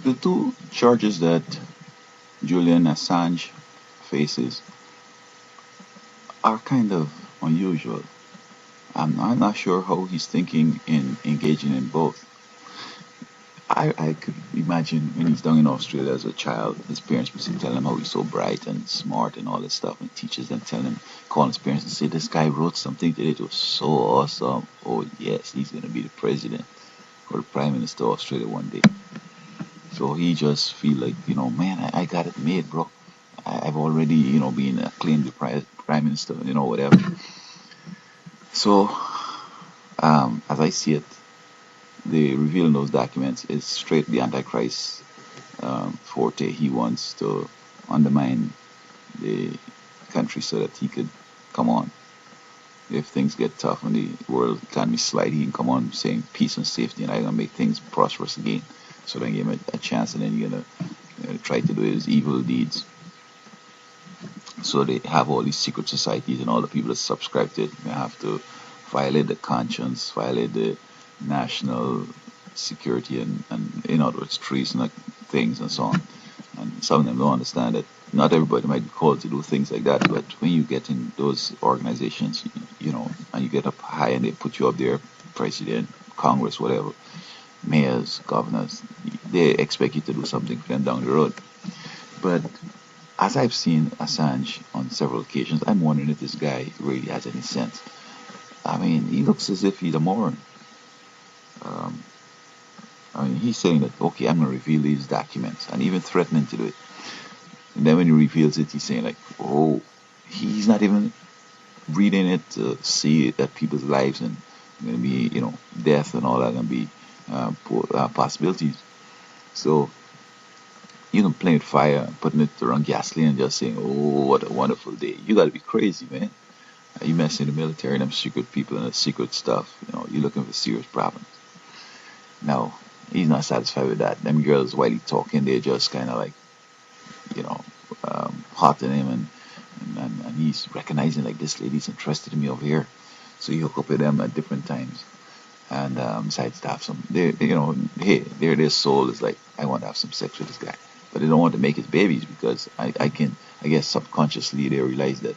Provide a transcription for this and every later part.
the two charges that Julian Assange faces are kind of unusual. I'm not sure how he's thinking in engaging in both. I could imagine when he's down in Australia as a child, his parents would tell him how he's so bright and smart and all this stuff, and teachers then tell him, call his parents and say, this guy wrote something today, it was so awesome. Oh, yes, he's going to be the president or the prime minister of Australia one day. So he just feel like, man, I got it made, bro. I've already, been acclaimed the prime minister, whatever. So, as I see it, the revealing those documents is straight the Antichrist forte. He wants to undermine the country so that he could come on. If things get tough and the world economy slide, he can come on saying peace and safety, and I'm gonna make things prosperous again. So then give him a chance, and then you're gonna try to do his evil deeds. So they have all these secret societies, and all the people that subscribe to it, they have to violate the conscience, violate the national security, and in other words, treason like things and so on. And some of them don't understand that not everybody might be called to do things like that, but when you get in those organizations, and you get up high and they put you up there, president, Congress, whatever, mayors, governors, they expect you to do something for them down the road. But as I've seen Assange on several occasions, I'm wondering if this guy really has any sense. I mean, he looks as if he's a moron. Um, I mean, he's saying that, okay, I'm going to reveal these documents, and even threatening to do it. And then when he reveals it, he's saying like, oh, he's not even reading it to see that people's lives and going to be, death and all that going to be possibilities. So you can play with fire, putting it around gasoline and just saying, oh, what a wonderful day. You got to be crazy, man. You messing in the military and them secret people and the secret stuff. You're looking for serious problems. Now, he's not satisfied with that. Them girls, while he's talking, they're just kind of like, hot in him, and he's recognizing like this lady's interested in me over here. So he hook up with them at different times, and decides to have some. Hey, their soul is like, I want to have some sex with this guy, but they don't want to make his babies because I guess subconsciously they realize that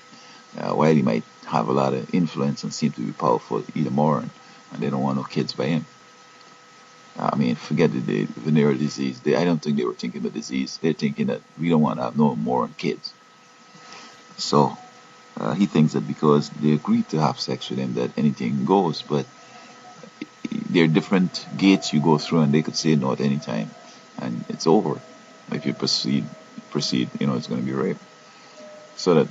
while he might have a lot of influence and seem to be powerful, he's a moron, and they don't want no kids by him. I mean, forget the venereal disease. I don't think they were thinking the disease. They're thinking that we don't want to have no more kids. So he thinks that because they agreed to have sex with him, that anything goes. But there are different gates you go through, and they could say no at any time, and it's over. If you proceed, it's going to be rape. So that,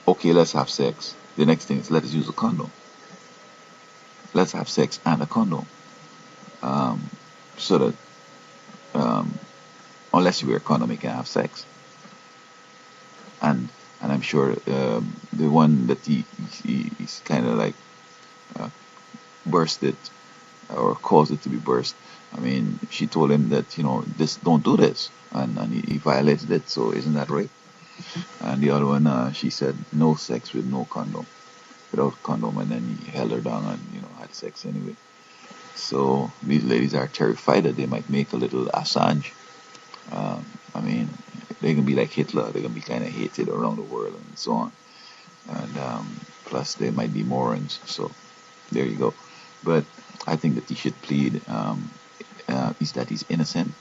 okay, let's have sex. The next thing is let us use a condom. Let's have sex and a condom. So that unless you wear a condom, you can have sex. And I'm sure the one that he's kind of like uh, bursted or caused it to be burst. I mean, she told him that this don't do this, and he violated it. So isn't that rape? And the other one, she said no sex with no condom, without condom, and then he held her down and had sex anyway. So these ladies are terrified that they might make a little Assange. I mean, they can be like Hitler. They can be kind of hated around the world and so on. And plus, they might be morons. So there you go. But I think that he should plead is that he's innocent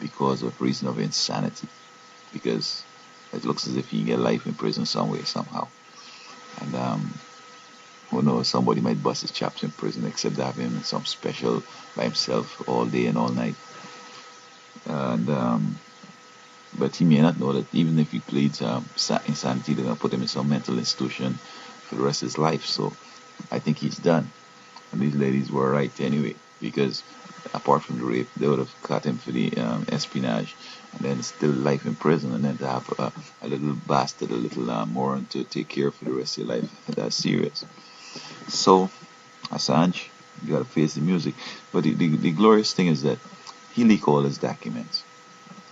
because of reason of insanity. Because it looks as if he can get life in prison some way, somehow. And who knows, somebody might bust his chops in prison, except have him in some special by himself all day and all night. And but he may not know that even if he pleads insanity, they're going to put him in some mental institution for the rest of his life. So I think he's done. And these ladies were right anyway, because apart from the rape, they would have caught him for the espionage, and then still life in prison, and then to have a little bastard, a little moron to take care of for the rest of your life. That's serious. So, Assange, you got to face the music. But the glorious thing is that he leaked all his documents.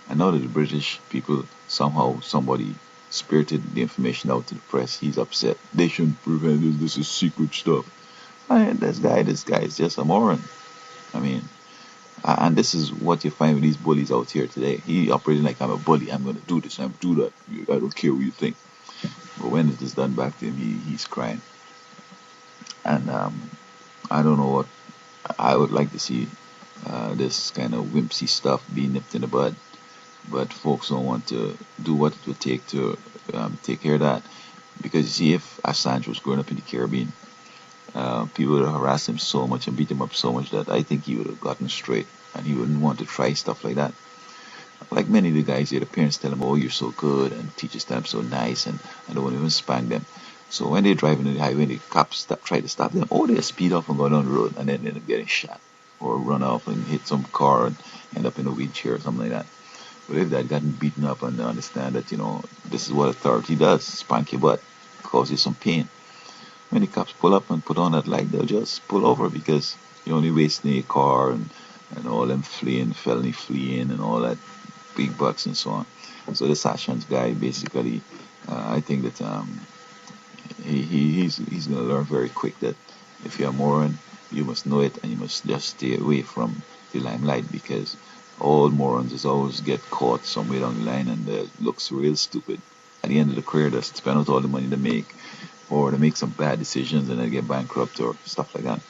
And now that the British people, somehow, somebody spirited the information out to the press, he's upset. They shouldn't prevent this. This is secret stuff. This guy is just a moron. I mean, And this is what you find with these bullies out here today. He operating like, I'm a bully. I'm going to do this. I'm going to do that. I don't care what you think. But when it is done back to him, he's crying. And I don't know what I would like to see this kind of wimpy stuff be nipped in the bud. But folks don't want to do what it would take to take care of that. Because you see, if Assange was growing up in the Caribbean, people would have harassed him so much and beat him up so much that I think he would have gotten straight and he wouldn't want to try stuff like that. Like many of the guys here, the parents tell them, "Oh, you're so good," and teachers tell them so nice, and they won't even spank them. So when they're driving on the highway, the cops try to stop them. Oh, they speed off and go down the road, and then they end up getting shot or run off and hit some car and end up in a wheelchair or something like that. But if they'd gotten beaten up and they understand that, this is what authority does, spank your butt, cause you some pain. When the cops pull up and put on that light, they'll just pull over because you're only wasting your car and all them felony fleeing and all that big bucks and so on. So the Assange guy basically, I think that he's going to learn very quick that if you're a moron, you must know it and you must just stay away from the limelight because all morons is always get caught somewhere down the line and looks real stupid. At the end of the career, they spend out all the money they make or they make some bad decisions and they get bankrupt or stuff like that.